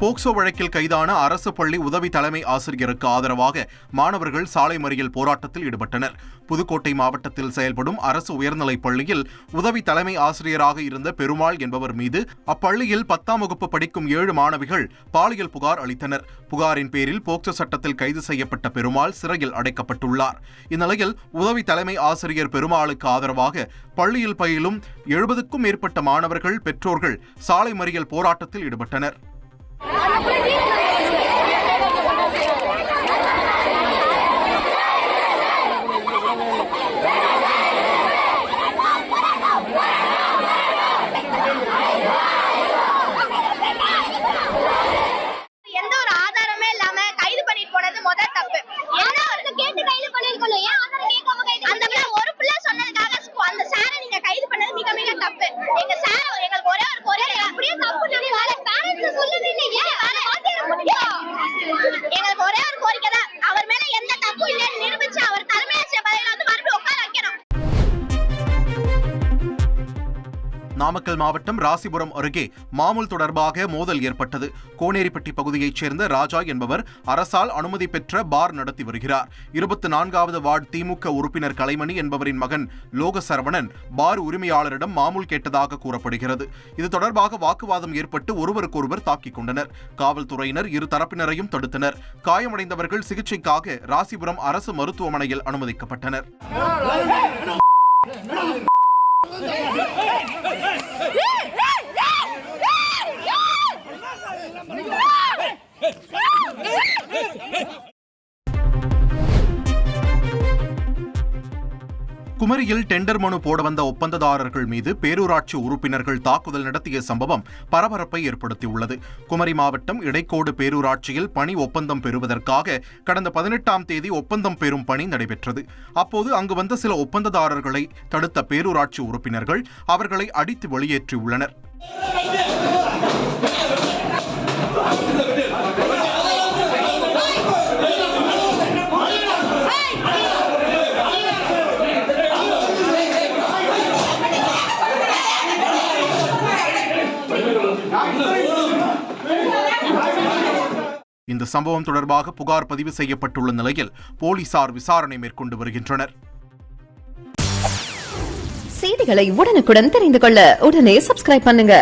POCSO வழக்கில் கைதான அரசு பள்ளி உதவி தலைமை ஆசிரியருக்கு ஆதரவாக மாணவர்கள் சாலை மறியல் போராட்டத்தில் ஈடுபட்டனர். புதுக்கோட்டை மாவட்டத்தில் செயல்படும் அரசு உயர்நிலைப் பள்ளியில் உதவி தலைமை ஆசிரியராக இருந்த பெருமாள் என்பவர் மீது அப்பள்ளியில் 10ஆம் வகுப்பு படிக்கும் 7 மாணவிகள் பாலியல் புகார் அளித்தனர். புகாரின் பேரில் போக்சோ சட்டத்தில் கைது செய்யப்பட்ட பெருமாள் சிறையில் அடைக்கப்பட்டுள்ளார். இந்நிலையில் உதவி தலைமை ஆசிரியர் பெருமாளுக்கு ஆதரவாக பள்ளியில் பயிலும் 70க்கும் மேற்பட்ட மாணவர்கள், பெற்றோர்கள் சாலை மறியல் போராட்டத்தில் ஈடுபட்டனர். எந்த ஒரு ஆதாரமே இல்லாம கைது பண்ணிட்டு போனது முதல் தப்பு. கேட்டு கைது பண்ணிருக்கணும். ஏன் ஆதாரம் கேட்காம கைது? அந்த பிள்ளை ஒரு பிள்ளை சொன்னதுக்காக அந்த சாரை நீங்க கைது பண்ணது மிக மிக தப்பு. எங்க சார் எங்களுக்கு ஒரே அப்படியே தப்பு. பேரண்ட்ஸ் சொல்லவே இல்லையே. எங்களுக்கு ஒரே ஒரு கோரிக்கை தான், அவர் மேல எந்த தப்பு இல்லைன்னு நிரூபிச்சு அவர் தலைமை ஆசிரியர் பதவியில வந்து மறுபடியும் உட்கார வைக்கணும். நாமக்கல் மாவட்டம் ராசிபுரம் அருகே மாமூல் தொடர்பாக மோதல் ஏற்பட்டது. கோனேரிப்பட்டி பகுதியைச் சேர்ந்த ராஜா என்பவர் அரசால் அனுமதி பெற்ற பார் நடத்தி வருகிறார். 24வது வார்டு திமுக உறுப்பினர் கலைமணி என்பவரின் மகன் லோகசரவணன் பார் உரிமையாளரிடம் மாமூல் கேட்டதாக கூறப்படுகிறது. இது தொடர்பாக வாக்குவாதம் ஏற்பட்டு ஒருவருக்கொருவர் தாக்கிக் கொண்டனர். காவல்துறையினர் இரு தரப்பினரையும் தடுத்தனர். காயமடைந்தவர்கள் சிகிச்சைக்காக ராசிபுரம் அரசு மருத்துவமனையில் அனுமதிக்கப்பட்டனர். குமரியில் டெண்டர் மனு போட வந்த ஒப்பந்ததாரர்கள் மீது பேரூராட்சி உறுப்பினர்கள் தாக்குதல் நடத்திய சம்பவம் பரபரப்பை ஏற்படுத்தியுள்ளது. குமரி மாவட்டம் இடைக்கோடு பேரூராட்சியில் பணி ஒப்பந்தம் பெறுவதற்காக கடந்த 18ஆம் தேதி ஒப்பந்தம் பெறும் பணி நடைபெற்றது. அப்போது அங்கு வந்த சில ஒப்பந்ததாரர்களை தடுத்த பேரூராட்சி உறுப்பினர்கள் அவர்களை அடித்து வெளியேற்றியுள்ளனர். இந்த சம்பவம் தொடர்பாக புகார் பதிவு செய்யப்பட்டுள்ள நிலையில் போலீசார் விசாரணை மேற்கொண்டு வருகின்றனர். செய்திகளை உடனுக்குடன் தெரிந்து கொள்ள உடனே சப்ஸ்கிரைப் பண்ணுங்க.